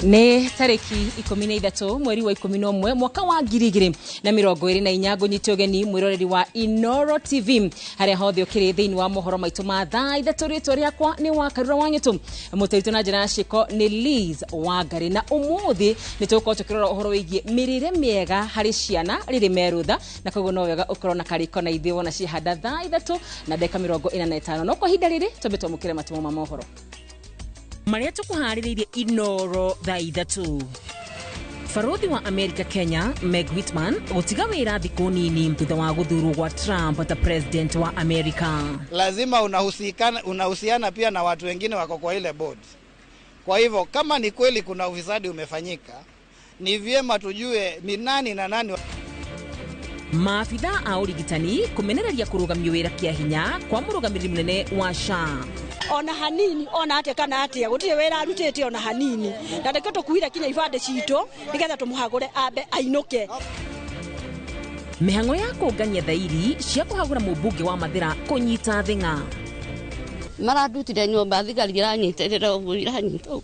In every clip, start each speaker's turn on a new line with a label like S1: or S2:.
S1: Ni tariki 13 mweri wa 11 mwaka wa 2024 gunyite ugeni mwiroreri wa Inoro TV haria hothe ukiri thiini wa mohoro maitu ma thaa ithatu ritwa riakwa ni wa Karura Wanyitu mutaitu na njira ciko ni Liz Wangari na umuthi nituko tukirora uhoro wigie mirire miega hari ciana riri merutha na koguo no wega ukorwo na kariko na ithi wona cihanda thaa ithatu na dakika 45 no kwa hinda riri tobetwo mukire matumo ma mohoro Maria tukuhariririe Inoro thaa ithatu. Farodhi wa Amerika Kenya Meg Whitman gutiga wira thiku nini thutha wa guthurwo gwa Trump ta president wa Amerika.
S2: Lazima unahusiana pia na watu wengine wako kwa ile board. Kwa hivyo kama ni kweli kuna ufisadi umefanyika, ni vyema tujue ni nani na nani.
S1: Maafitha a urigitani kumenereria kurugamia wira kia hinya kwa murugamiriri munene wa SHA.
S3: Ona hanini ona ate kana ate gutire wera arutete ona hanini ndandeke tukuhira kinya ibande cito nigetha tumuhagure abe ainuke
S1: mihango ya kungania thairi cia kuhagura mubunge wa Mathira kunyita thinga
S4: maradutire nyomba thigari iranyiterera uguo iranyito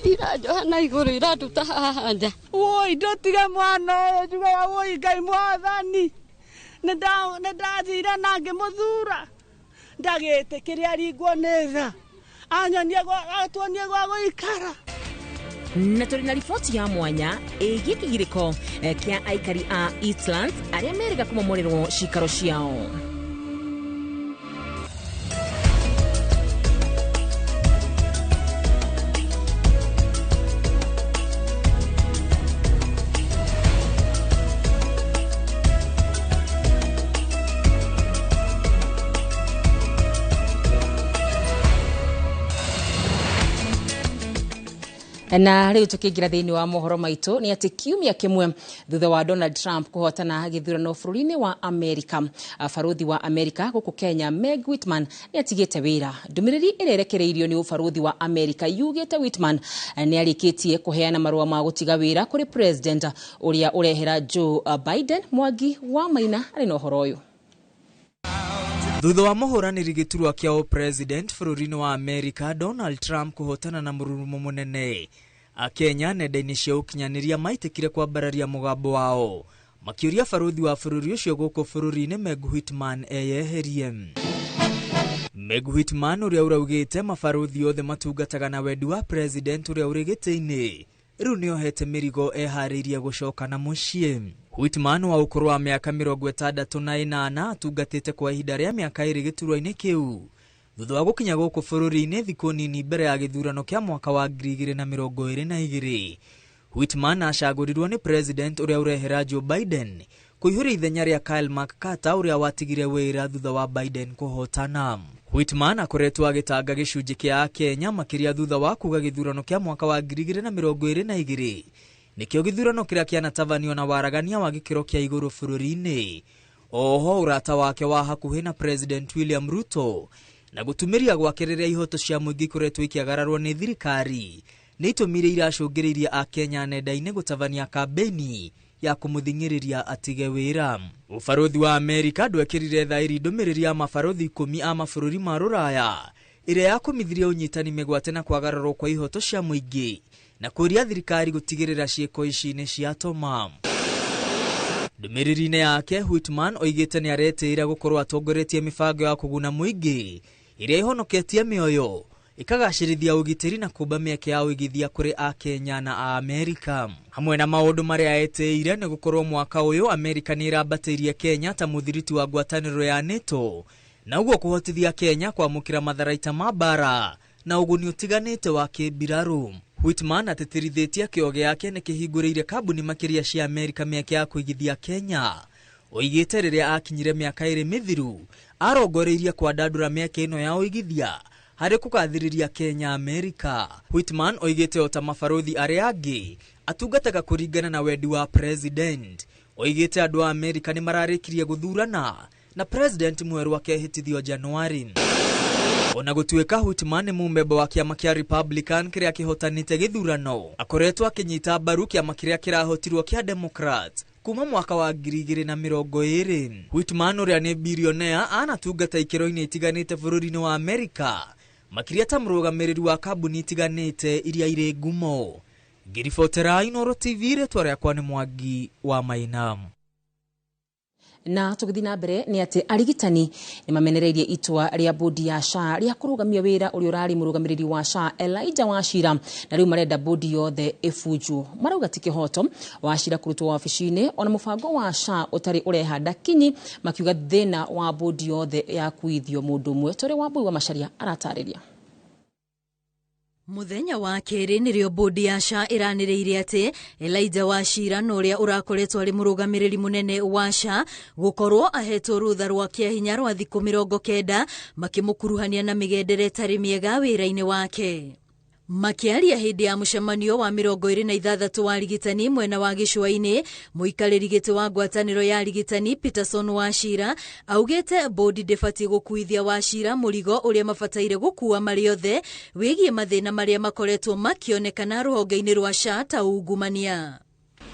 S4: irajohana iguru iratuta hanja
S3: woi ndotiga mwana njuga woi Ngai mwathani nenda thira nange muthura ndagete kiria ringwo netha anyonie atuonie gwa guikara
S1: na turi na ripoti ya mwanya igie kigiriko kia aikari a Eastlands aria merega kumomorerwo cikaro ciao na riu tukiingira thiini wa mohoro maitu ni ati kiumia kimwe thutha wa Donald Trump kuhotana githurano bururi-ini wa Amerika farodhi wa Amerika guku Kenya Meg Whitman ni atigite wira ndumiriri irerekereirio ni farodhi wa Amerika yugite Whitman ni arikitie kuheana marua ma gutiga wira kuri president uria urehera Joe Biden Mwangi wa Maina ari no horo uyu
S5: Thutha wa muhuraniri giturwa kia president bururi-ini wa Amerika Donald Trump kuhotana na mururumo munene Kenya nenda-ini cia ukinyaniria maitikire kwambararia mugambo wao makiuria farodhi wa bururi ucio guku bururi-ini Meg Whitman eyeherie Meg Whitman uria uraugite mafarodhi othe matungataga na wendi wa president uria urigite-ini riu niohete mirigo ehariirie gucoka na mucii Whitman wa ukuru wa miaka 68 atungatite kwa ihinda ria miaka 2 giturwa-ini kiu thutha wa gukinya guku bururi-ini thiku nini mbere ya githurano kia mwaka wa 2022 Whitman acagurirwo ni president uria urehera Joe Biden kuihura ithenya ria Kyle McCarthy uria watigire wira thutha wa Biden kuhotana Whitman akoretwo agitanga gicunji kia Kenya makiria thutha wa kuga githurano kia mwaka wa 2022 nikio githurano kiria kianatavanio na waragania wa gikiro kia iguru bururi-ini oho urata wake wa hakuhi na president William Ruto na gutumiria gwakereria ihoto cia muingi kuretwo ikiagararwo ni thirikari ni itumire iracungiriria a Kenya nenda-ini gutavania kambeni ya kumuthingiriria atige wira ufarodhi wa Amerika ndwekirire thairi ndumiriri ya mafarodhi 10 a mabũrũri ma Ruraya iria yakumithiria unyitani migwate na kwagararwo kwa ihoto cia muingi na kuria thirikari gutigirira cieko ici ni ciatoma ndumiriri-ini yake Whitman oigite ni areteira gukorwo atongoretie mibango ya kuguna muingi iria ihonoketie mioyo ikagacirithia ugitiri na kumba mieke ya uigithia kuri a Kenya na a Amerika hamwe na maundu maria eteire ni gukorwo mwaka uyu Amerika ni irambatirie Kenya ta muthiriti wa ngwataniro ya NATO na uguo kuhotithia Kenya kwamukira matharaita ma bara na uguni utiganite wa kibiraru Whitman ateterithitie kioge yake ni kihinguriire kambuni makiria cia Amerika mieke ya kuigithia Kenya oigite riria akinyire miaka 2 mithiru arongoreirie kwandandura mieke ino ya uigithia hari kugathiriria Kenya Amerika Whitman oigite ota mafarodhi aria angi atungataga kuringana na wendi wa president oigite andu a Amerika ni mararikirie guthurana na president mweru akehitithio Januari ona gutuika Whitman ni mumemba wa kiama kia Republican kiria kihotanite githurano akoretwo akinyita mbaru kiama kiria kirahotirwo kia Democrat kuma mwaka wa 2020 Whitman uria ni billionaire anatungata ikiro-ini itiganite bururi-ini wa Amerika makiria ta mũrũgamĩrĩri wa kambuni itiganĩte iria irĩ ngumo. Ngiribotera Inooro TV, rĩtwa rĩakwa nĩ Mwangi wa Maina.
S1: Na tũgĩthiĩ na mbere nĩ atĩ arigitani nĩ mamenereirie itua rĩa bodi ya SHA rĩa kũrũgamia wĩra ũrĩa ũrarĩ mũrũgamĩrĩri wa SHA Elijah Wachira, na rĩu marenda bodi yothe ĩbunjwo. Marauga ti kĩhoto Wachira kũrutwo wabici-inĩ, ona mũbango wa SHA ũtarĩ ũrehanda kinyi, makiuga thĩna wa bodi yothe ya kuithio mũndũ ũmwe. Tũrĩ Wambui wa Macharia aratarĩria.
S6: Muthenya wa kerĩ nĩrĩo bodi ya SHA ĩranĩrĩire atĩ Elijah Wachira na ũrĩa ũrakoretwo arĩ mũrũgamĩrĩri mũnene wa SHA gũkorwo ahetwo rũtha rwa kĩahinya rwa thikũ 90 makĩmũkuruhania na mĩgendere ĩtarĩ mĩega wĩra-inĩ wake. Makiaria hĩndĩ ya mũcemanio wa 26 wa arigitani mwena wa gĩcũa-inĩ, mũikarĩri gĩtĩ wa ngwatanĩro ya arigitani Peterson Wachira augĩte bodi ndĩbatiĩ gũkuithia Wachira mũrigo ũrĩa mabataire gũkua marĩ othe wĩgiĩ mathĩna marĩa makoretwo makionekana rũhonge-inĩ rwa SHA ta ungumania.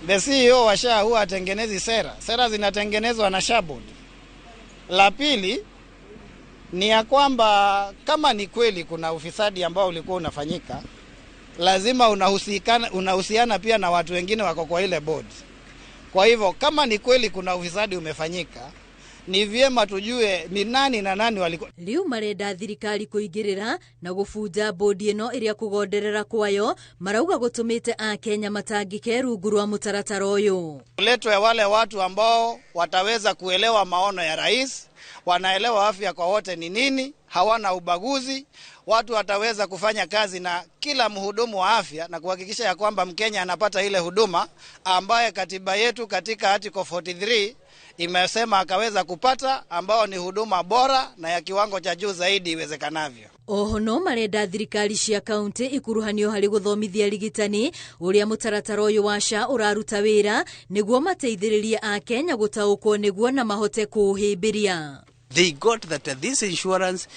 S2: The CEO wa SHA huwa atengenezi sera zinatengenezwa na SHA board. La pili ni ya kwamba kama ni kweli kuna ufisadi ambao ulikuwa unafanyika, lazima unahusiana pia na watu wengine wako kwa ile board. Kwa hivyo kama ni kweli kuna ufisadi umefanyika, ni vyema tujue ni nani na nani walikuwa.
S6: Riu marenda thirikari kuingĩrĩra na gũbunja bodi ĩno ĩrĩa kũgonderera kwayo, marauga gũtũmĩte Akenya matangĩke rungu rwa mũtaratara ũyũ.
S2: Letwe wale watu ambao wataweza kuelewa maono ya rais, wanaelewa afya kwa wote ni nini, hawana ubaguzi, watu wataweza kufanya kazi na kila mhudumu wa afya na kuhakikisha ya kwamba Mkenya anapata ile huduma ambaye katiba yetu katika article 43 imesema akaweza kupata, ambao ni huduma bora na ya kiwango cha juu zaidi iwezekanavyo.
S6: Oho no marenda thirikari cia kaunti ikuruhanio harĩ gũthomithia arigitani ũrĩa mũtaratara ũyũ wa SHA ũraruta wĩra nĩguo mateithĩrĩrie Akenya gũtaũkwo nĩguo na mahote kũũhĩmbĩria.
S7: They got that this insurance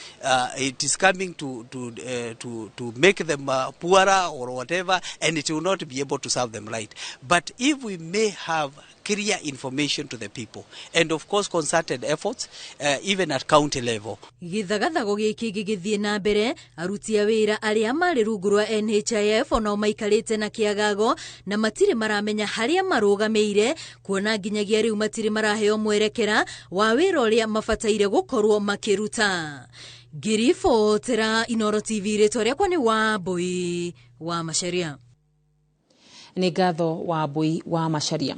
S7: it is coming to make them poorer or whatever, and it will not be able to serve them right. But if we may have clear information to the people and of course concerted efforts even at county level.
S6: Githagathago gĩkĩ gĩgĩthiĩ na mbere, aruti a wĩra arĩa marĩ rungu rwa NHIF onao maikarĩte na kĩagago na matirĩ maramenya harĩa marũgamĩire, kuona nginyagia rĩu matirĩ maraheo mwerekera wa wĩra ũrĩa mabataire gũkorwo makĩruta. Ngiribotera Inooro TV, rĩtwa rĩakwa nĩ Wambui wa Macharia.
S1: Nĩ ngatho Wambui wa Macharia.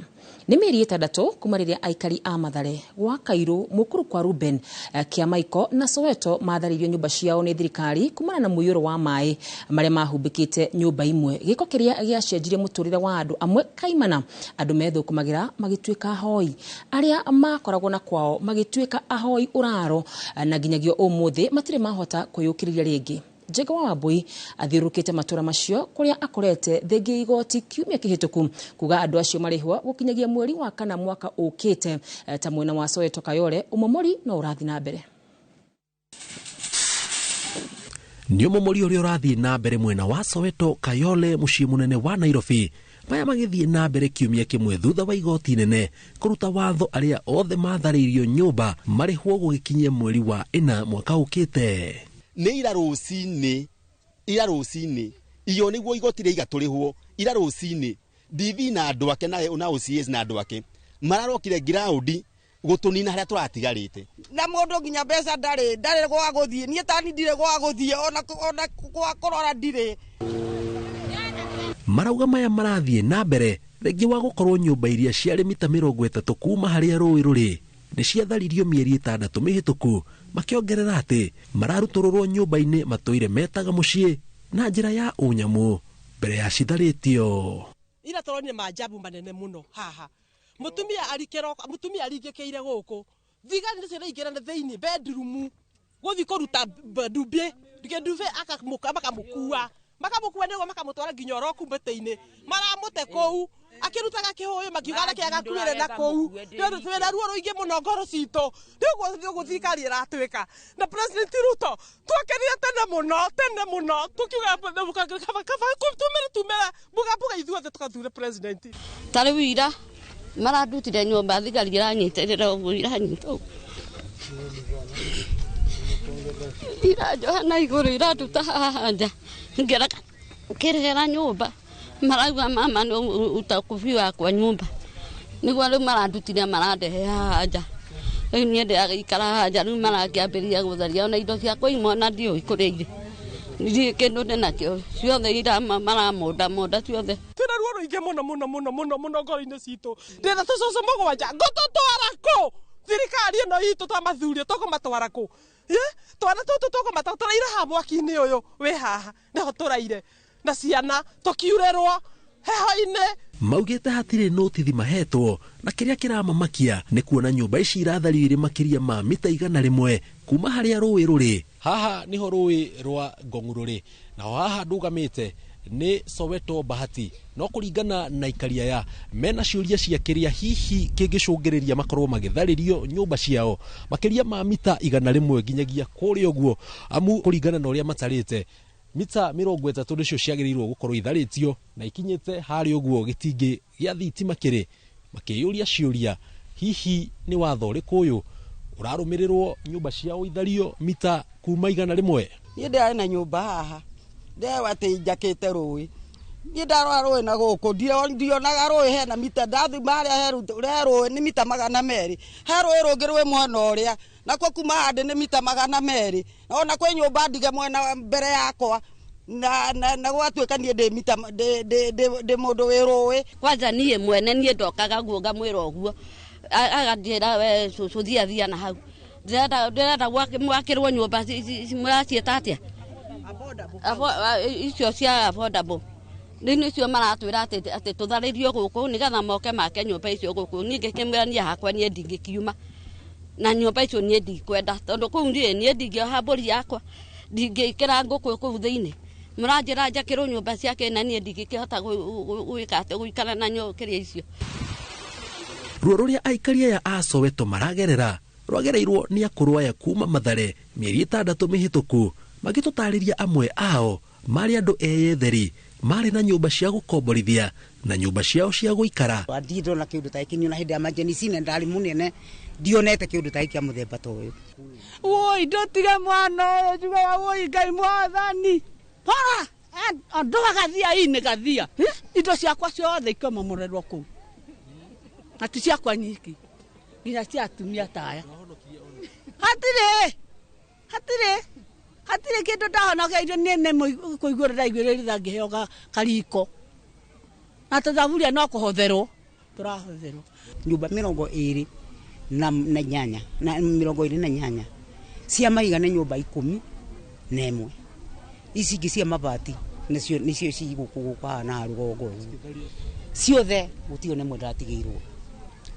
S1: Nĩ mĩeri 6 kuma rĩrĩa aikari a Mathare gwa Kairũ, Mũkũrũ kwa Ruben, Kĩamaiko na Soweto matharirio nyũmba ciao nĩ thirikari kumana na mũiyũro wa maĩ marĩa mahumbĩkĩte nyũmba imwe. Gĩko kĩrĩa gĩacenjirie mũtũrĩre wa andũ amwe kaimana, andũ methũkũmagĩra magĩtuĩka ahoi, arĩa makoragwo na kwao magĩtuĩka ahoi ũraro, na nginyagia ũmũthĩ matirĩ mahota kwĩyũkĩrĩria rĩngĩ. Njega wa Wambui athiũrũkĩte matũra macio kũrĩa akorete thengia igoti kiumia kĩhĩtũku kuga andũ acio marĩhwo gũkinyagia mweri wa kana mwaka ũkĩte. Ta mwena wa Soweto Kayole ũmomori no ũrathiĩ na mbere.
S8: Nĩ ũmomori ũrĩa ũrathiĩ na mbere mwena wa Soweto Kayole, mũciĩ mũnene wa Nairobi, maya magĩthiĩ na mbere kiumia kĩmwe thutha wa igoti nene kũruta watho arĩa othe matharĩirio nyũmba marĩhwo gũgĩkinyia mweri wa 4 mwaka ũkĩte.
S9: Nĩ ira rũcinĩ iyo nĩguo igoti rĩiga tũrĩhwo. Ira rũcinĩ DV na andũ ake na OCS na andũ ake mararokire ground gũtũnina harĩa tũratigarĩte,
S3: na mũndũ nginya mbeca ndarĩ gwa gũthiĩ. Niĩ tani ndirĩ gwa gũthiĩ ona gwa kũrora ndirĩ.
S8: Marauga maya marathiĩ na mbere rĩngĩ wa gũkorwo nyũmba iria ciarĩ mita 30 kuma harĩa rũĩ rũrĩ nĩ ciatharirio mĩeri 6 mĩhĩtũku, makiongerera atĩ mararutũrũrwo nyũmba-inĩ matũire metaga mũciĩ na njĩra ya ũnyamũ mbere ya citharĩtio.
S3: Ira tũronire maajabu manene mũno haha. Mutumia aringĩkĩire gũkũ, thigari nĩ ciraingĩra thĩinĩ bedroom gũthiĩ kũruta ndumbĩ, ndumbĩ makamũkua nĩguo makamũtwara nginya oro kumbĩte-inĩ, maramũte kũu akĩrutaga kĩhũyũ makiuga na kĩaga kuĩre na kũu. Nĩ twĩna ruo rũingĩ mũno ngoro citũ, nĩguo thirikari ĩratwĩka na President Ruto twakenire tene mũno tukiuga tumĩre mbuga ithuothe tukathure president.
S4: Tarĩ wĩra marandutire nyũmba thigari iranyitĩrĩra ũguo iranyita ũguo. ira Johana iguru ira tuta haja ngera kirera nyumba maragwa mama no utakufiwa kwa nyumba niguo riu marandutire marandehe haja riu nie ndiragikara haja riu marakiambiria gutharia ona indo cia kuima na ndio ikureire ndi kindu ndinakio ciothe ira maramonda ciothe
S10: twina ruo ruingi muno ngoro-ini citu ndina tucucu mugwanja ngututwara ku thirikari ino itu tamathuria tukumatwara ku twana tutu tukumatwaraire ha mwaki-ini uyu wi haha niho turaire na ciana tukiurerwo heho-ini
S8: maugite hatire notithi mahetwo na kiria kiramamakia ni kuona nyumba ici iratharire makiria ma mita 100 kuma haria rũĩ rũrĩ. Haha niho rũĩ rwa Ngong'u rũrĩ na haha ndugamite ni Soweto Bahati no kuringana na ikaria ya mena ciuria cia kiria hihi kingicungiriria makorwo magitharirio nyumba ciao makiria ma mita 100 nginyagia kuri uguo amu kuringana na uria matarite mita 30 nicio ciagiriirwo gukorwo itharitio na ikinyite hari uguo gitingi gia thitima kiri makiyuria ciuria hihi ni watho uriku uyu urarumirirwo nyumba ciao ithario mita kuma 100.
S3: Ni ndari na nyumba haha ndewa ati njakite rũĩ ni ndarora rũĩ na gũkũ ndionaga rũĩ hena mita ndathi maria heru rũĩ ni mita 200 he rũĩ rũngĩ rwĩ mwena ũrĩa nakwo kuma hande ni mita 200 ona kwĩ nyũmba ndige mwena mbere yakwa na gwatuĩka nie ndĩ mita ndĩ mũndũ wĩ rũĩ
S4: kwanza nie mwene nie ndokaga guo ngamwĩra ũguo aganjĩra we cũcũ thia na hau ndĩrenda gwakĩrwo nyũmba muraciĩta atĩa icio cia affordable nicio maratwĩra atĩ tũtharĩrio gũkũ nĩgetha moke make nyũmba icio gũkũ niĩ ngĩkĩmwĩra niĩ hakwa niĩ ndingĩkiuma na nyũmba icio niĩ ndikwenda tondũ kũu niĩ ndingĩoha mbũri yakwa ndingĩkĩra ngũkũ kũu thĩinĩ mũranjĩra njakĩrwo nyũmba ciake na niĩ ndingĩkĩhota gwĩka atĩ gũikara na nyũkĩria icio.
S8: Ruo ruria aikaria ya a Soweto maragerera rwagereirwo ni akũrũ aya kuma Mathare mĩeri 6 mĩhĩtũku magĩtũtarĩria amwe ao marĩ andũ eyetheri marĩ na nyũmba cia gũkomborithia na nyũmba ciao cia gũikara.
S3: Ndindo na kĩndũ ta ikinyo na hĩndĩ ya emergency na ndari munene ndionete kĩndũ ta ikia mũthemba ta ũyũ. Woi ndotige mwana ũyũ njugaga woi Ngai Mwathani hora andũ agathia ini gathia indo ciakwa ciothe ikomamorerwo kũu na ti ciakwa nyiki nginya cia atumia taya hatire kĩndũ ndahonokeire nene kũigũrĩra igũrĩra ngĩheo kariko na tũthaburia no kũhotherwo tũrahotherwo nyumba 28 na 28 cia maiga nĩ nyumba 11 ici ingĩ cia mabati nicio cigũkũgũka na rũgongo ciothe gũtirĩ nĩ mũndũ atigĩirwo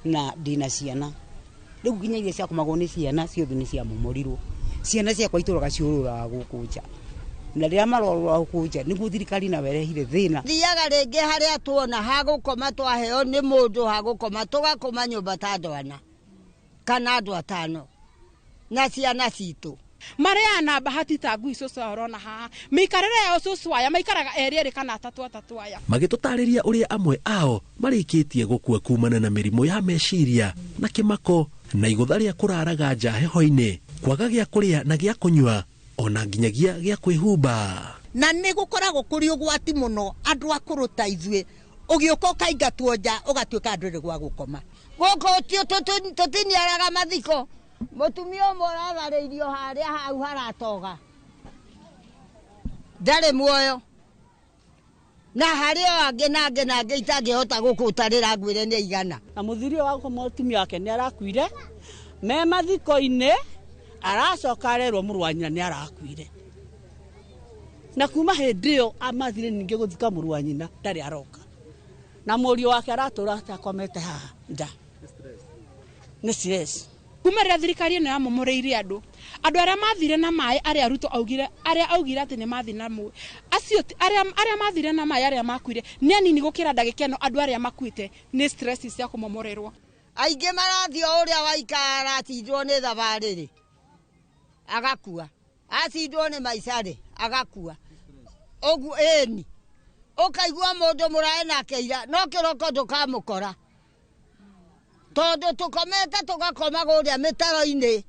S3: na ndina ciana rĩu nginya iria cia kũmagwo nĩ ciana ciothe nĩ cia momorirwo ciana ciakwa itũraga ciũrũraga gũkũ nja na rĩrĩa marorũra gũkũ nja nĩguo thirikari na werehire thĩna thiaga rĩngĩ harĩa tuona hagũkoma twaheo nĩ mũndũ hagũkoma tũgakoma nyũmba ta andũ 4 kana andũ 5 na ciana citũ
S10: maria na Bahati ta ngui cũcũ arona haha mikarere yao cũcũ aya maikaraga erĩ kana atatu aya
S8: magĩtũtarĩria ũrĩa amwe ao marĩkĩtie gũkua kumana na mĩrimũ ya meciria na kĩmako na igũtha rĩa kũraraga nja heho-inĩ kwaga gĩa kũrĩa na gĩa kũnyua ona nginyagia gĩa kwĩhumba
S3: na nĩ gũkoragwo kũrĩ ũgwati mũno andũ akũrũ ta ithuĩ ũgĩũka ũkaingatwo nja ũgatuĩka andũ rĩ gwa gũkoma gũkũ tũtiniaraga mathiko mũtumia ũmwe ũratharĩirio harĩa hau haratoga ndarĩ muoyo na harĩa angĩ nangĩ itangĩhota gũkũtarĩra ngwĩre nĩ igana na mũthiri wa mũtumia wake nĩ arakuire me mathiko-inĩ aracoka arerwo mũrũ wa nyina nĩ arakuire na kuma hĩndĩ ĩyo amathire ningĩ gũthika mũrũ wa nyina ndarĩ aroka na mũriũ wake aratũra akomete haha nja nĩ stress
S10: kumerera thirikari ĩno yamomoreire andũ arĩa mathire na maĩ arĩa Ruto augire atĩ nĩ mathi na mũĩ acio arĩa mathire na maĩ arĩa makuire nĩ anini gũkĩra ndagĩka ĩno andũ arĩa makuĩte nĩ stress cia kũmomorerwo
S3: aingĩ marathio ũrĩa waikara aratindwo nĩ thabarĩ agakua acindwo nĩ maicarĩ agakua ũguo ĩni ũkaigua mũndũ mũrae nake ira no kĩroko ndũkamũkora tondũ tũkomete tũgakoma gũrĩa mĩtaro-inĩ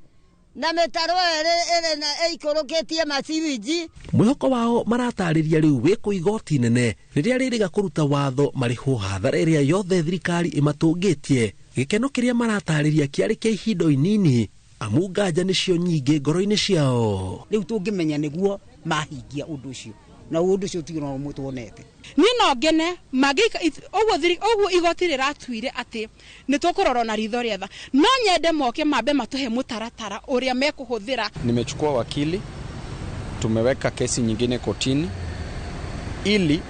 S11: na metaro ere na eikoroketie macirinji.
S8: Mwihoko wao maratarĩria rĩu wĩkũ igoti nene rĩrĩa rĩrĩga kũruta watho marĩhwo hathara ĩrĩa yothe thirikari ĩmatũngĩtie. Gĩkeno kĩrĩa maratarĩria kĩarĩ kĩa ihinda inini amu nganja nĩcio nyingĩ ngoro-inĩ ciao.
S12: Rĩu tũngĩmenya nĩguo mahingia ũndũ ũcio na ũndũ ũcio tigĩrwo no mũtuonete.
S13: Niĩ no ngene mangĩka ũguo igoti rĩratuire atĩ nĩtũkũrorwo na ritho rĩetha, no nyende moke mambe matuhe mũtaratara ũrĩa mekũhũthĩra.
S14: Nimechukua wakili, tumeweka kesi nyingine kotini ili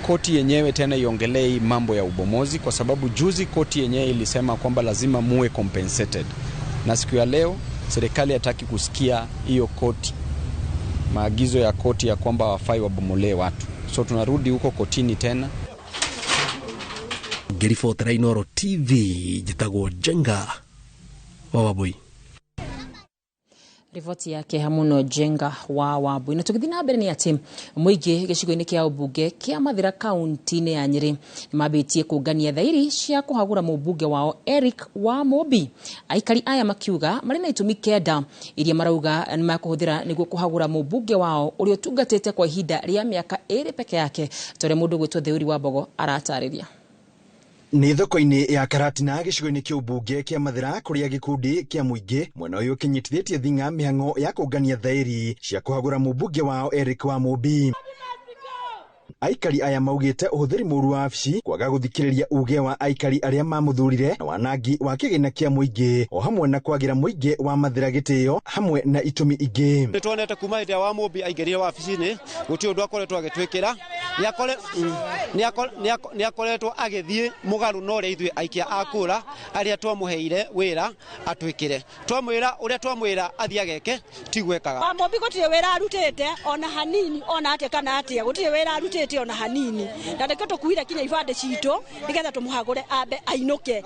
S14: koti yenyewe tena iongelee mambo ya ubomozi, kwa sababu juzi koti yenyewe ilisema kwamba lazima muwe compensated, na siku ya leo serikali hataki kusikia hiyo koti, maagizo ya koti ya kwamba wafai wabomolee watu. So tunarudi huko kotini tena.
S8: Ngiribotera Inoro TV, njitagwo Jenga wa Wabui.
S1: Riboti yake Hamuno Jenga wa Wabui. Na tukithi na mbere ni ati muingi gicigo-ini kia ubunge kia Mathira kaunti-ini ya Nyeri nimabitie kungania thairi cia kuhagura mubunge wao Eric Wamobi. Aikari aya makiuga mari na itumi kenda iria marauga nimakuhuthira niguo kuhagura mubunge wao uri utungatite kwa ihinda ria miaka 2 peke yake. Tore mundu gwitwo Theuri Wambogo aratariria.
S15: Ni thoko-ini ya Karatina gicigo-ini kia ubunge kia Mathira kuria gikundi kia muingi mwena uyu kinyitithitie thinga mihango ya kungania thairi cia kuhagura mubunge wao Eric Wamobi. Aikari aya maugite uhuthiri muru wa afici kwaga guthikiriria uge wa aikari aria mamuthurire na wanangi wa kigina kia muingi o hamwe na kwagira muingi wa Mathira gitio hamwe na itumi ingi.
S16: Twonete kuma ite wa Wamobi aigerire wa afici-ini guti undu akoretwo agitwikira ni akoretwo agithie mugaru no ria ithwe aikia akura aria twamuheire wira atwikire twamwira uria twamwira athia geke tigwekaga.
S17: Wamobi gutire wira arutite ona hanini ona ate kana atia gutire wira arutite ona hanini na ndeke tukuire kinya ibande citu nigetha tumuhagure ambe ainuke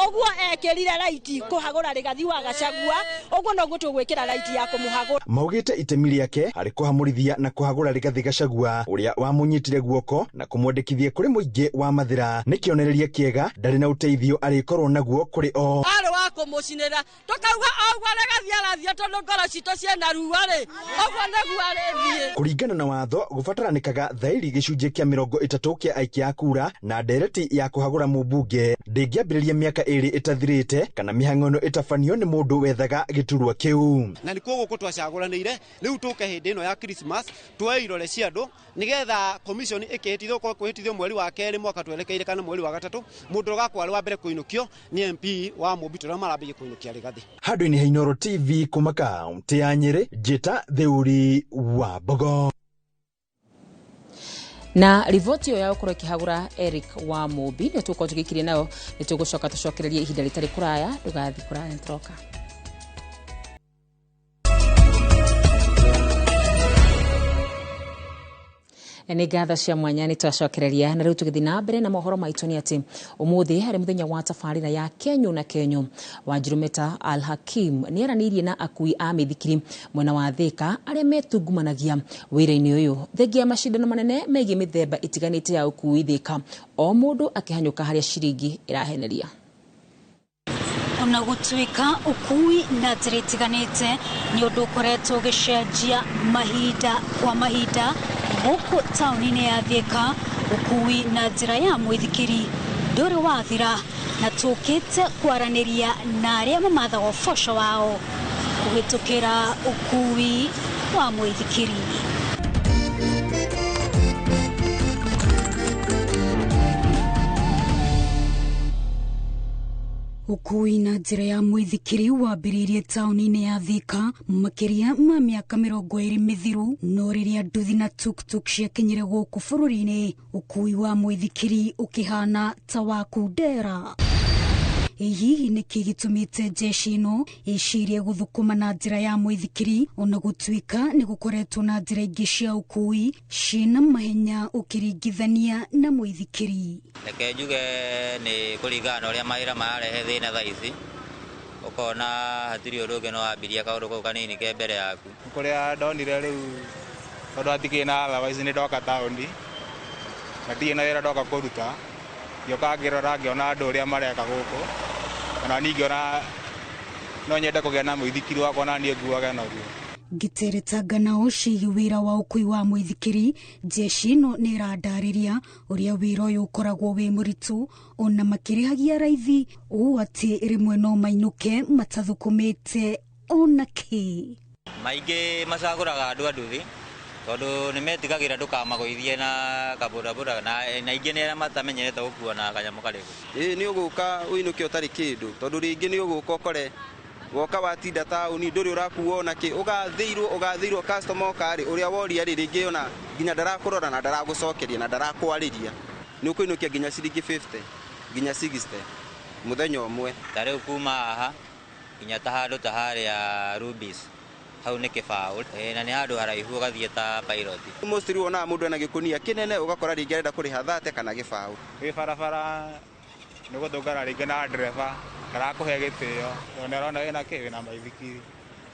S17: oguo ekirire raiti kuhagura rigathi wa Gachagua oguo no gutu gwikira raiti ya kumuhagura.
S15: Maugite itemi riake ari kuhamurithia na kuhagura rigathi Gachagua uria wamunyitire guoko na kumwendekithia kuri muingi wa Mathira ni kionereria kiega ndari na uteithio ari korwo naguo kuri o
S17: ari wa kumucinira tukauga oguo rigathi arathia tondu ngoro citu ciena ruari oguo naguo arithie
S15: kuringana na watho gubataranikaa thairi gicunjie kia 30 kia aikia akura na ndereti ya kuhagura mubunge ndingiambiriria miaka 2 itathirite kana mihangono itafanio ni mundu wethaga giturwa kiu
S16: na nikuo guku twacaguranire riu tuke hindi ino ya Christmas tweirore ciandu nigetha commission ikihitithio kwa kuhitithio mweri wa 2 mwaka twerekeire kana mweri wa 3 mundu gakwa ari wa mbere kuinukio ni MP wa Mobitoro marambie kuinukia rigathi.
S15: Handũ-inĩ ha Inoro TV kuma kaunti ya Nyeri, njĩta Theuri Wambogo.
S1: Na rivoti yo yao kuro kihagura Eric Wamobi nä tå tå gä kire nayo nä tå gå coka tå cokererie ihinda rä tarä kå raya ndå gathi kå raya ntroka. Nĩ ngatho cia mwanya nĩ twacokereria na rĩu tũgĩthiĩ na mbere na mohoro maitũ nĩ atĩ ũmũthĩ harĩ mũthenya wa tabarĩra ya Kenyo na Kenyo Wanjirumeta Al-Hakim nĩ aranĩirie na akui a mĩthikiri mwena wa Thika arĩa metungumanagia wĩra-inĩ ũyũ thengia macindano manene megiĩ mĩthemba ĩtiganĩte ya ũkui Thika o mũndũ akĩhanyũka harĩa ciringi ĩraheneria.
S18: Ona gũtuĩka ũkui na njĩra itiganĩte nĩ ũndũ ũkoretwo ũgĩcenjia mahinda kwa mahinda gũkũ taũni-inĩ ya Thika, ũkui na njĩra ya mwĩthikiri ndũrĩ wathira na tũkĩte kwaranĩria na arĩa mamathaga ũboco wao kũhĩtũkĩra ũkui wa mwĩthikiri. Ũkui na njĩra ya mwĩthikiri wambĩrĩirie taũni-inĩ ya Thika makĩria ma mĩaka 20 mĩthiru, no rĩrĩa nduthi na tuk-tuk ciakinyire gũkũ bũrũri-inĩ ũkui wa mwĩthikiri ũkĩhana ta wa kundera. Hihi nĩkĩ gĩtũmĩte jeshi ĩno ĩcirie gũthũkũma na njĩra ya mwĩthikiri ona gũtuĩka nĩ gũkoretwo na njĩra ingĩ cia ũkui ciĩna mahenya ũkĩringithania na mwĩthikiri.
S19: Reke njuge nĩ kũringana na ũrĩa mawĩra mararehe thĩna thaa ici, ũkona hatirĩ ũndũ ũngĩ no wambirie kaũndũ kau kanini ke mbere yaku.
S20: Kũrĩa ndonire rĩu tondũ hatikĩrĩ na otherwise nĩ ndoka taũni na ndirĩ na wĩra ndoka kũruta, ngĩoka ngĩrora ngĩona andũ ũrĩa mareka gũkũ, ona ningĩ ona no nyenda kugĩa na mũithikiri wakwa na niĩ nguaga naguo.
S18: Ngitereta ngana ciĩgiĩ wĩra wa ũkui wa mũithikiri, jeshi ĩno nĩ ĩrandarĩria ũrĩa wĩra ũyũ ũkoragwo wĩ mũritũ ona makĩrĩhagia raithi ũũ atĩ rĩmwe no mainũke matathũkũmĩte ona kĩ.
S19: Maingĩ macagũraga andũ a nduthi tondũ nĩ metigagĩra ndũkamagũithie na kabũrabũra na ingĩ nĩ arĩa matamenyerete gũkua na kanyamũ karĩkũ.
S16: Nĩ ũgũka ũinũke ũtarĩ kĩndũ tondũ rĩngĩ nĩ ũgũka ũkore woka watinda taũni ndũrĩ ũrakuo na kĩ ũgathĩirwo customer ũkarĩ ũrĩa woria rĩngĩ ona nginya ndarakũrora na ndaragũcokeria na ndarakwarĩria nĩ ũkũinũkia nginya ciringi 50 nginya 60 mũthenya ũmwe.
S19: Tarĩu kuma haha nginya ta handũ ta harĩa Rubis hau nĩ kĩbaũ na nĩ handũ haraihu ũgathiĩ ta pilot.
S16: Mostly wonaga mũndũ ena gĩkũnia kĩnene ũgakora rĩngĩ arenda kũrĩha 30 kana gĩbaũ.
S20: Wĩ barabara nĩ gũthũngana rĩngĩ na ndereba karakũhe gĩtĩo na ũrona wĩna kĩ wĩna maithikiri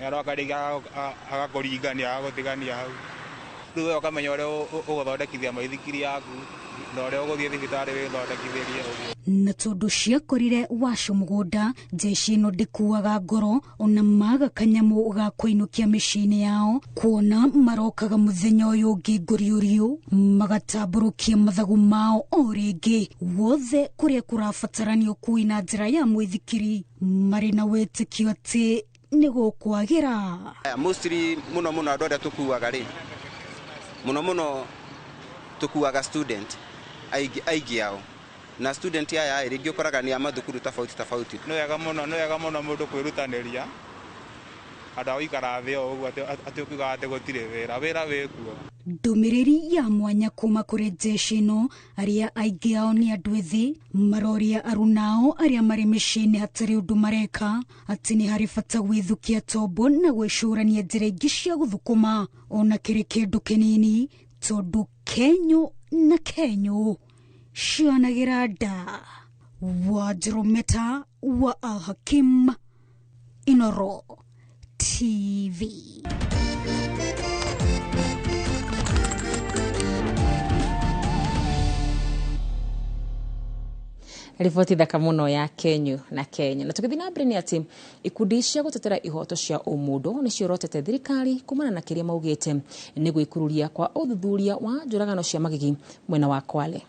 S20: nĩ aroka rĩngĩ agakũringania agagũtigania hau. Rĩu ũkamenya ũrĩa ũgũthondekithia maithikiri yaku na ũrĩa ũgũthiĩ thibitarĩ wĩthondekithĩrie ũguo.
S18: Na tondũ ciakorire wacu mũgũnda, jeshi ĩno ndĩkuaga ngoro ona maga kanyamũ ga kũinũkia mĩciĩ-inĩ yao kuona marokaga mũthenya ũyũ ũngĩ ngũriũriũ magatambũrũkia mathagu mao o rĩngĩ wothe kũrĩa kũrabatarania ũkui na njĩra ya mũithikiri marĩ na wĩtĩkio atĩ nĩ gũkwagĩra.
S16: Mostly mũno andũ arĩa tũkuaga rĩ mũno tukuaga student aigi ao na student aya rĩngĩ ũkoraga nĩ amathukuru tofauti.
S20: Nĩ wega mũno mũndũ kwĩrutanĩria andũ agũikara thĩ o ũguo atĩ ũkiuga atĩ gũtirĩ wĩra wĩkuo.
S18: Ndũmĩrĩri ya mwanya kuma kũrĩ jeshi ĩno arĩa aingĩ ao nĩ andũ ethĩ maroria arunao arĩa marĩ mĩciĩ-inĩ hatarĩ ũndũ mareka atĩ nĩ harĩ bata gwĩthukia tombo na gwĩcũrania njĩra ingĩ cia gũthũkũma ona kĩrĩ kĩndũ kĩnini tondũ Kenyũ na Kenyũ cianagĩra nda. Wajirometa wa Al-Hakim, Inoro TV.
S1: Riboti thaka muno ya Kenyũ na Kenya. Na tũgĩthiĩ na mbere nĩ atĩ ikundi cia gũtetera ihoto cia ũmũndũ nĩ ciorotete thirikari kumana na kĩrĩa maugĩte nĩ gwĩkururia kwa ũthuthuria wa njũragano cia magigi mwena wa Kwale.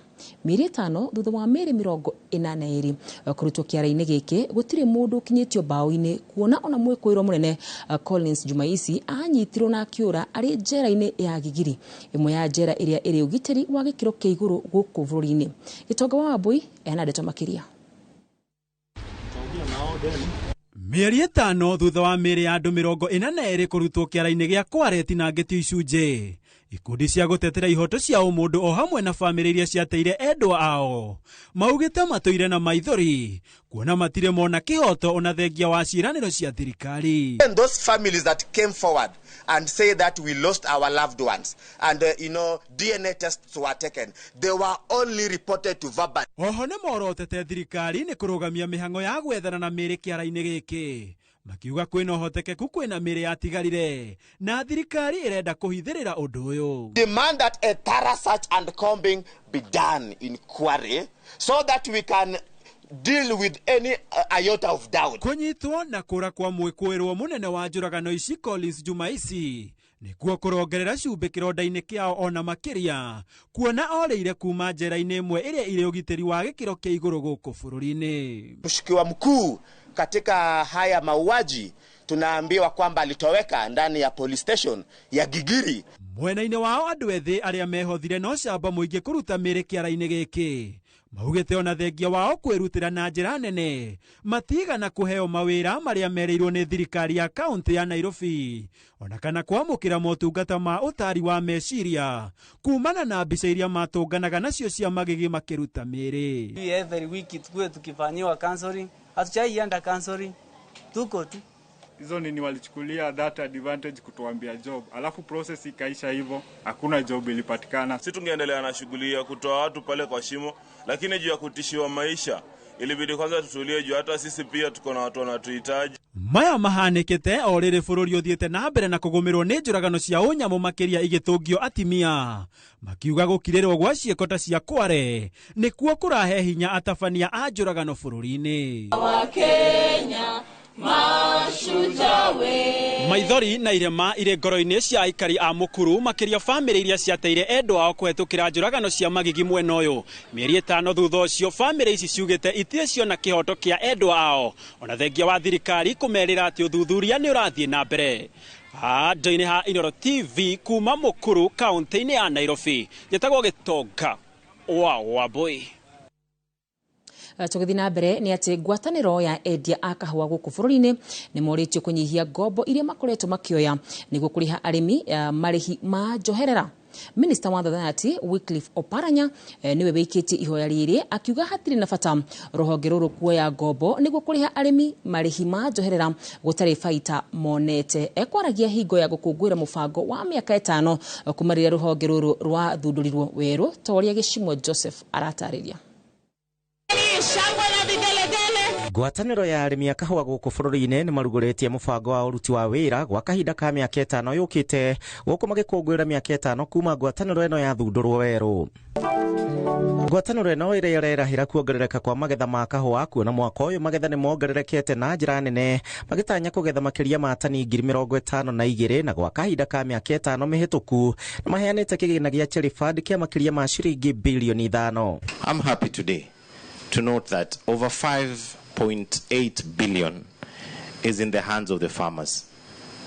S1: Mĩeri 5 thutha wa mĩeri 42 kũrutwo kĩara-inĩ gĩkĩ gũtirĩ mũndũ ũkinyĩtio mbaũ-inĩ kuona ona mwĩkũĩrwo mũnene Collins Jumaici anyitirwo na akĩũra arĩ njera-inĩ ya Gigiri, ĩmwe ya njera ĩrĩa ĩrĩ ũgitĩri wa gĩkĩro kĩa igũrũ gũkũ bũrũri-inĩ. Gĩtonga wa Wambui ena ndeto makĩria.
S21: Mĩeri 5 thutha wa mĩeri ya andũ 42 kũrutwo kĩara-inĩ gĩa Kware tinangĩtio icunjĩ. Ikundi cia gũtetera ihoto cia ũmũndũ o hamwe na bamĩrĩ iria ciateire endwa ao maugĩte matũire na maithori kuona matirĩ mona kĩhoto ona thengia wa ciĩranĩro cia thirikari.
S22: And those families that came forward and say that we lost our loved ones and DNA tests were taken, they were only reported to verbal.
S21: Oho nĩ morotete thirikari nĩ kũrũgamia mĩhang'o ya gwethana na mĩrĩ kĩara-inĩ gĩkĩ. Makiuga kwĩna ũhotekeku kwĩna mĩrĩ yatigarire na thirikari ĩrenda kũhithĩrĩra ũndũ ũyũ.
S22: Demand that a thorough search and combing be done in Kware so that we can deal with any iota of doubt.
S21: Kũnyitwo na kũra kwa mwĩkũĩrwo mũnene wa njũragano ici Collins Jumaici nĩkuo kũrongerera cumbĩ kĩronda-inĩ kĩao ona makĩria kuona orĩire kuma njera-inĩ ĩmwe ĩrĩa ĩrĩ ũgitĩri wa gĩkĩro kĩa igũrũ gũkũ bũrũri-inĩ.
S22: Mshukiwa mkuu katika haya mauaji tunaambiwa kwamba alitoweka ndani ya police station ya Gigiri.
S21: Mwena-inĩ wao andũ ethĩ arĩa mehothire no camba mũingĩ kũruta mĩrĩ kĩara-inĩ gĩkĩ maugĩte ona thengia wao kwĩrutĩra na njĩra nene matigana kũheo mawĩra marĩa merĩirwo nĩ thirikari ya kaunti ya Nairobi ona kana kwamũkĩra motungata ma ũtari wa meciria kumana na mbica iria matũnganaga nacio cia magigi makĩruta mĩrĩ.
S23: Every week tukue tukifanyiwa counseling, hatujaienda counseling, tuko tu.
S24: Hizo nini walichukulia that advantage kutuambia job, alafu process ikaisha hivyo, hakuna job ilipatikana.
S25: Sisi tungeendelea na shughuli ya kutoa watu pale kwa shimo, lakini juu ya kutishiwa maisha ilibidi kwanza tutulie juu hata sisi pia tuko na watu wanatuhitaji.
S21: Maya mahanĩkĩte o rĩrĩ bũrũri ũthiĩte na mbere na kũgũmĩrwo nĩ njũragano cia ũnyamũ makĩria igĩtũngio atimia makiuga gũkirĩrwo gwa ciĩko ta cia Kware nĩkuo kũrahe hinya atabania a njũragano bũrũri-inĩ.
S26: Wakenya
S21: maithori na irema ire ngoro-inĩ cia aikari a Mũkuru makiria bamĩrĩ iria ciateire endwa ao kũhetũkĩra njũragano cia magigi mwena ũyũ. Mĩeri 5 thutha ũcio bamĩrĩ ici ciugĩte itirĩ ciona kĩhoto kĩa endwa ao, ona thengia wa thirikari kũmerĩra atĩ ũthuthuria nĩ ũrathiĩ na mbere. Handũ-inĩ ha Inooro TV kuma Mũkuru kaunti-inĩ ya Nairobi, njĩtagwo Gĩtonga wa Wambui.
S1: Tũgĩthiĩ na mbere nĩ atĩ ngwatanĩro ya endia a kahũa gũkũ bũrũri-inĩ nĩ morĩtio kũnyihia ngombo iria makoretwo makĩoya nĩguo kũrĩha arĩmi marĩhi ma njoherera. Minister wa Thatati Wycliffe Oparanya niwe wĩkĩtie ihoya rĩrĩ akiuga hatirĩ na bata rũhonge rũrũ kuoya ngombo nĩguo kũrĩha arĩmi marĩhi ma njoherera gũtarĩ baita monete. Ekwaragia hingo ya gũkũngũĩra mũbango wa mĩaka 5 kuma rĩrĩa rũhonge rũrũ rwathundũrirwo werũ, Toria Gĩcimwo Joseph aratarĩria.
S2: Ngwatanĩro ya arĩmi a kahũa gũkũ bũrũri-inĩ nĩ marugũrĩtie mũbango wa ũruti wa wĩra gwa kahinda ka mĩaka 5 yũkĩte gũkũ magĩkũngũĩra mĩaka 5 kuma ngwatanĩro ĩno yathundũrwo werũ. Ngwatanĩro ĩno ĩrerahĩra kuongerereka kwa magetha ma kahũa, kuona mwaka ũyũ magetha nĩ mongererekete na njĩra nene, magĩtanya kũgetha makĩria ma tani 52,000 na gwa kahinda ka mĩaka 5 mĩhĩtũku na maheanĩte kĩgĩna gĩa Cherry Fund kĩa makĩria ma ciringi bilioni 5.
S5: I'm happy today to note that over 5.8 billion is in the hands of the farmers.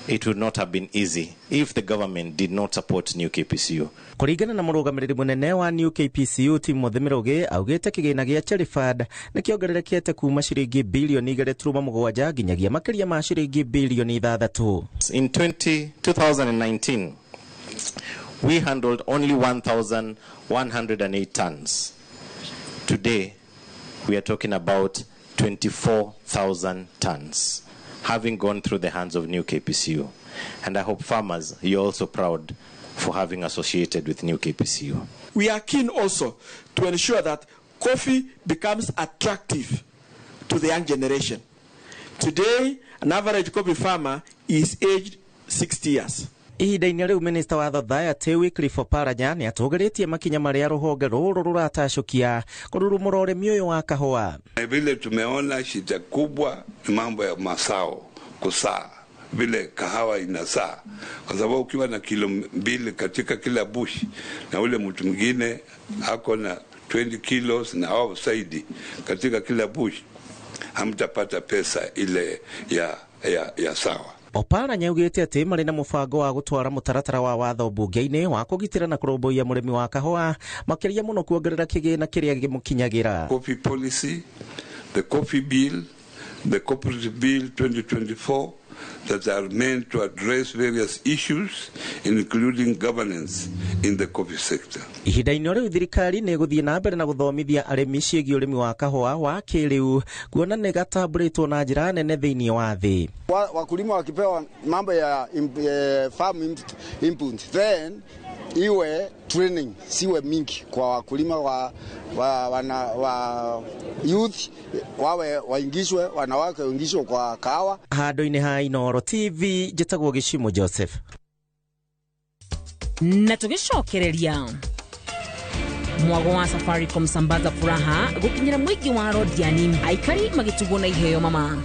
S5: It would not have been easy if the government did not support New KPCU.
S2: Kũringana na mũrũgamĩrĩri mũnene wa New KPCU Timothy Mirugi, augĩte kĩgĩna gĩa Cherry Fund nĩ kĩongererekete kuma ciringi bilioni 2.7 nginyagia makĩria ma ciringi bilioni 6.
S5: In 2019, we handled only 1,108 tons. Today, we are talking about 24,000 tons having gone through the hands of New KPCU. And I hope farmers, you're also proud for having associated with New KPCU.
S6: We are keen also to ensure that coffee becomes attractive to the young generation. Today, an average coffee farmer is aged 60 years.
S2: Ihinda-inĩ rĩu Minister wa Thatati Wycliffe Oparanya nĩ atũgĩrĩtie makinya marĩa rũhonge rũrũ rũratacũkia kũrurumũra ũrĩmi ũyũ wa kahũa.
S7: Vile tumeona shida kubwa ni mambo ya masao kusaa, vile kahawa inasaa, kwa sababu ukiwa na kilo 2 katika kila bush na ule mtu mwingine ako na 20 kilos na au zaidi katika kila bush, hamtapata pesa ile ya sawa.
S2: Oparanya augĩte atĩ marĩ na mũbango wa gũtwara mũtaratara wa watho mbunge-inĩ wa kũgitĩra na kũrũmbũiya mũrĩmi wa kahũa, makĩria mũno kuongerera kĩgĩna kĩrĩa gĩmũkinyagĩra.
S7: Coffee policy, the coffee bill, the cooperative bill 2024 that are meant to address various issues including governance in the coffee sector.
S2: Ihinda-inĩ rĩu thirikari nĩ gũthiĩ na mbere na gũthomithia arĩmi ciĩgiĩ ũrĩmi wa kahũa wa kĩrĩu, kuona nĩ gatambũrĩtwo na njĩra nene thĩinĩ wa thĩ.
S9: Wakulima wakipewa mambo ya farm input, then iwe training siwe mingi kwa wakulima wa youth, wawe waingishwe, wanawake waingishwe kwa kahawa.
S2: Handũ-inĩ ha Inooro TV, njĩtagwo Gĩcimwo Joseph.
S1: Na tũgĩcokereria mwago wa Safaricom sambaza furaha gũkinyĩra mũingĩ wa Rodiani, aikari magĩtugwo na iheo mama.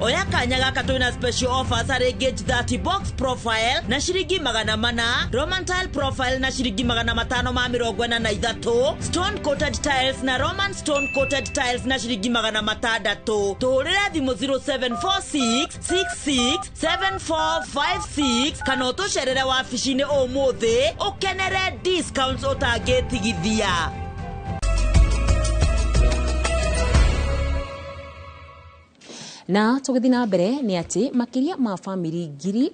S26: Oya kanya gaka twina special offers harĩ Gauge 30 box profile na ciringi 400, Roman tile profile na ciringi 543, stone coated tiles na Roman stone coated tiles na ciringi 600. Tũhũrĩre thimũ 0746667456 kana ũtũcerere wabici-inĩ ũmũthĩ ũkenere discounts ũtangĩtigithia.
S1: Na tũgĩthiĩ na mbere nĩ atĩ makĩria ma famĩlĩ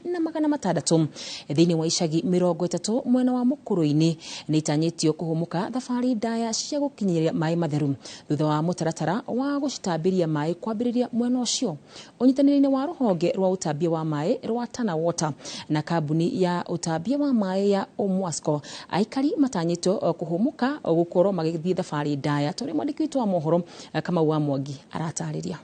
S1: 1,600 thĩinĩ wa icagi 30 mwena wa Mũkũrũ-inĩ nĩ itanyĩtio kũhũmũka thabarĩ ndaya cia gũkinyĩria maĩ matheru thutha wa mũtaratara wa gũcitambĩria maĩ kwambĩrĩria mwena ũcio. Ũnyitanĩri-inĩ wa rũhonge rwa ũtambia wa maĩ rwa Tana Water na kambuni ya ũtambia wa maĩ ya Omwasco, aikari matanyĩtwo kũhũmũka gũkorwo magĩthiĩ thabarĩ ndaya. Tũrĩ mwandĩki witũ wa mohoro Kamau wa Mwangi aratarĩria.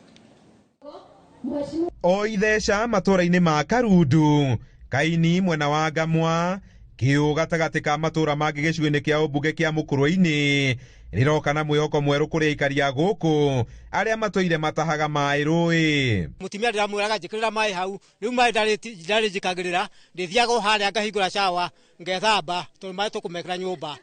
S27: O itheca matũra-inĩ ma Karundu, Kaini mwena wa Ngamwa,
S3: kiu gatagati ka matura mangi gicigo-ini kia ubunge kia Mukurweini riroka na mwihoko mweru kuri aikari a guku aria matũire matahaga mai rũĩ.
S4: Mutimia ndiramwiraga njikirira mai hau riu mai ndari njikagirira ndithiaga haria ngahingura shawa ngethamba tondu mai tukumekira nyumba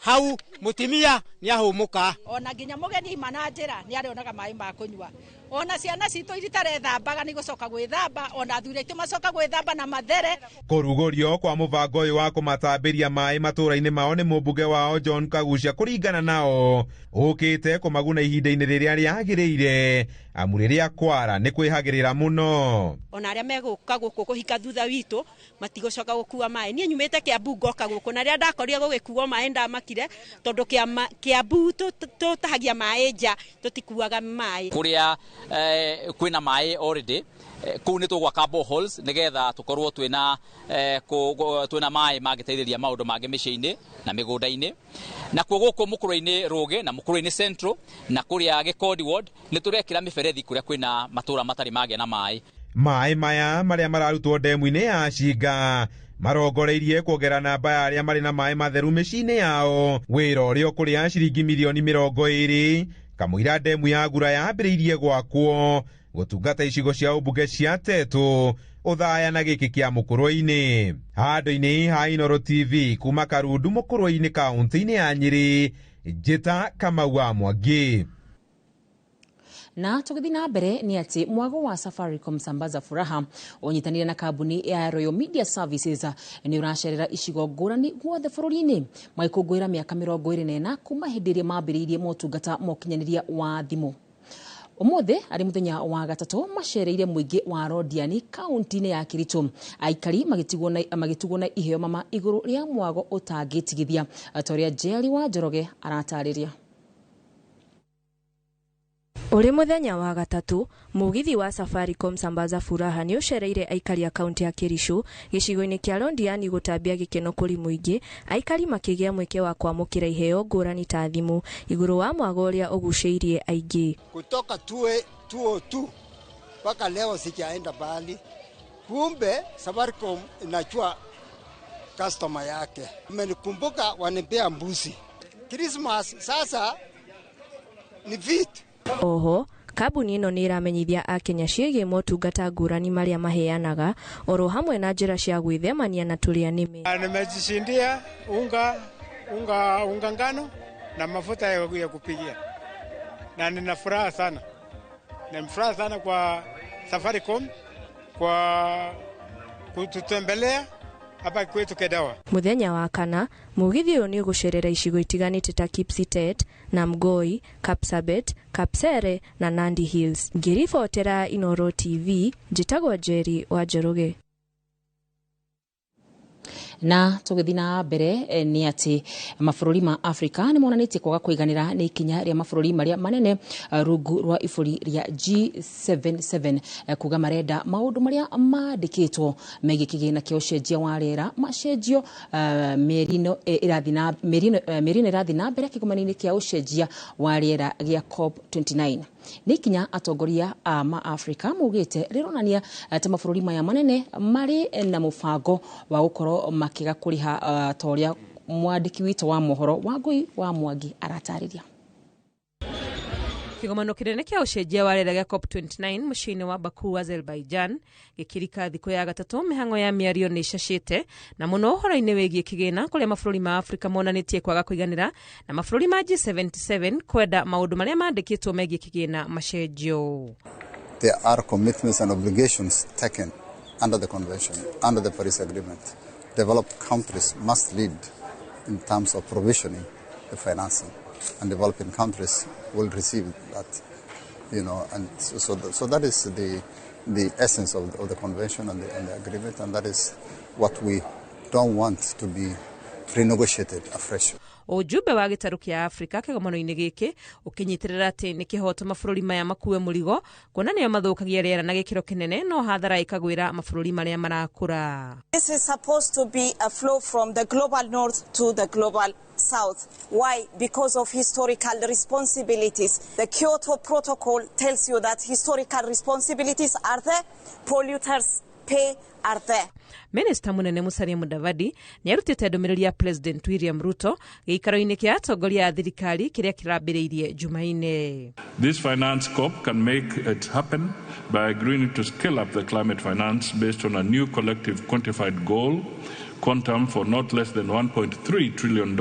S4: hau mutimia ni ahumuka
S17: ona nginya mugeni imana njira ni arionaga mai ma kunywa ona ciana citu iritarethamba ni gucoka gwithamba ona thuri itu macoka gwithamba na mathere.
S3: Kurugurio kwa mubango uyu wa kumatambiria mai matura-ini mao ni mubunge wao John Kagucia kuringana nao ukite kumaguna ihinda-ini riria riagiriire amu riria kwara ni kwihagirira muno.
S17: Ona aria meguka guku kuhika thutha witu matigocoka gukua mai ni nyumite Kiambu ngoka guku na ria ndakorire gugikuo mai ndamakire tondu Kiambu tutahagia mai nja tutikuaga mai
S10: kuria kwina mai already kuu ni tugwaka boreholes nigetha tukorwo twina mai magiteithĩrĩria maundu mangĩ mĩciĩ-inĩ na mĩgũnda-inĩ na kuo gũkũ Mukurweini Ruge na Mukurweini Central na kuria Gikodi Ward ni turekira miberethi kuria kwina matura matari magĩa na mai.
S3: Mai maya maria mararutwo ndemu-inĩ ya Cinga marongoreirie kuongera namba ya aria mari na mai matheru mĩciĩ-inĩ yao wĩra ũrĩa ũkũrĩa ciringi mirioni 20 kamũira ndemu ya Gura yambĩrĩirie gwakwo gũtungata icigo cia ũmbunge cia Tetu uthaya na gĩkĩ kĩa Mukurweini. Handũ-inĩ ha Inooro TV kuma Karundu Mukurweini kaunti-inĩ ya Nyeri njĩta Kamau wa Mwangi.
S1: Na tugithi na mbere ni ati mwago wa Safaricom Sambaza Furaha unyitanire na kambuni ya Royal Media Services ni uracerera icigo ngũrani guothe bũrũri-inĩ maikũngũĩra mĩaka 24 kuma hĩndĩ ĩrĩa mambĩrĩirie motungata mokinyanĩria wa thimũ. Umuthi ari muthenya wa gatatu macereire muingi wa Rondiani kaunti-inĩ ya Kericho aikari magitugwo na iheo mama iguru ria mwago utangitigithia atoria Jerry wa Njoroge aratariria.
S11: Uri muthenya wa gatatu mugithi wa Safaricom Sambaza Furaha ni ucereire aikari a kaunti ya Kericho gicigo-ini kia Rondiani gutambia gikeno kuri muingi aikari makigia mweke wa kwamukira iheo ngũrani ta thimu iguru wa mwago uria uguceirie aingi.
S12: Kutoka 202 mpaka leo sijaenda bali, kumbe Safaricom inachua customer yake. Mmenikumbuka wanipea mbuzi Christmas, sasa ni vitu.
S11: Oho kambuni ino ni iramenyithia akenya ciĩgiĩ motungata ngũrani maria maheanaga oro hamwe na njĩra cia gwĩthemania na tũrĩa nĩme.
S24: Nimejishindia unga ngano na mafuta ya kupikia na nina furaha sana. Nimefurahi sana kwa Safaricom kwa kututembelea hapa kwetu Kedawa.
S11: Muthenya wa kana mugithi uyu ni ugucerera icigo itiganite ta Kipsitet, Namgoi, Kapsabet, Kapsere na Nandi Hills. Ngiribotera Inooro TV njitagwo Jerry wa Njoroge.
S1: Na tugithi na mbere ni ati mabũrũri ma Afrika ni monanitie kwaga kũiganĩra nĩ ikinya rĩa mabũrũri marĩa manene rungu rwa ibũri rĩa G77 kuga marenda maũndũ marĩa mandĩkĩtwo megiĩ kĩgĩna kĩa ũcenjia wa rĩera macenjio mĩeri-ino ĩrathiĩ na mbere kĩgomano-inĩ kĩa ũcenjia wa rĩera gĩa COP29. Nĩ ikinya atongoria ma Afrika mugĩte rĩronania ta mabũrũri maya manene marĩ na mũbango wa gũkorwo makiga kuriha toria mwandiki wito wa mohoro Wangui wa Mwangi aratariria.
S13: Kĩgomano kĩnene kĩa ũcenjia wa rĩera gĩa COP29 mũciĩ-inĩ wa Baku, Azerbaijan gĩkĩrika thikũ ya gatatũ mĩhang'o ya mĩario nĩ icacĩte na mũno ũhoro-inĩ wĩgiĩ kĩgĩna kũrĩa mabũrũri ma Afrika monanĩtie kwaga kũiganĩra na mabũrũri ma G77 kwenda maũndũ marĩa mandĩkĩtwo megiĩ kĩgĩna macenjio.
S27: There are commitments and obligations taken under the convention, under the Paris Agreement. Developed countries must lead in terms of provisioning the financing, and developing countries will receive that, and so that is the essence of the convention and the agreement, and that is what we don't want to be renegotiated afresh.
S13: Ujumbe wa gĩtarũ kĩa Afrika kĩgomano-inĩ gĩkĩ ũkĩnyitĩrĩra atĩ nĩ kĩhoto mabũrũri maya makue mũrigo kuona nĩo mathũkagia rĩera na gĩkĩro kĩnene no hathara ĩkagwĩra mabũrũri marĩa marakũra.
S28: This is supposed to be a flow from the global north to the global south. Why? Because of historical responsibilities. The Kyoto Protocol tells you that historical responsibilities are there, polluters pay are there.
S13: Minister munene Musalia Mudavadi nĩarutĩte ndũmĩrĩri ya President William Ruto gĩikaro-inĩ kĩa atongoria a thirikari kĩrĩa kĩrambĩrĩirie Jumaine.
S8: This finance COP can make it happen by agreeing to scale up the climate finance based on a new collective quantified goal quantum for not less than $1.3 trillion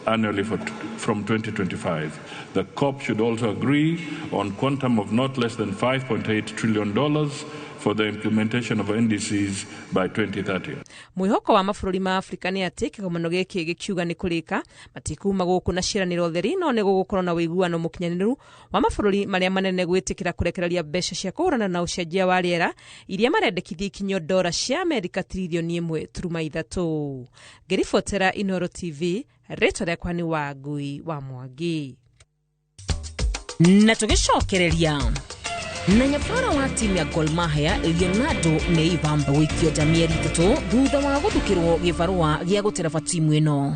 S8: annually from 2025. The COP should also agree on quantum of not less than $5.8 trillion for the implementation of NDCs by 2030.
S13: Mwihoko wa mabũrũri ma Afrika nĩ atĩ kĩgomano gĩkĩ gĩkiuga nĩ kũrĩka matikuma gũkũ na ciĩranĩro theri no nĩ gũgũkorwo na ũiguano mũkinyanĩru wa mabũrũri marĩa manene gwĩtĩkĩra kũrekereria mbeca cia kũhũrana na ũcenjia wa rĩera iria marendekithia ikinyo $1 cia Amerika tiririoni 1.3. Ngĩribotera Inoro TV, rĩtwa rĩakwa nĩ Wangui wa Mwangi.
S1: Na tũgĩcokereria na nyabara wa timu ya Gor Mahia Leonardo nĩ ibamba gũikio nja mĩeri 3 thutha wa gũthukĩrwo gĩbarũa gĩa gũtereba timu ĩno.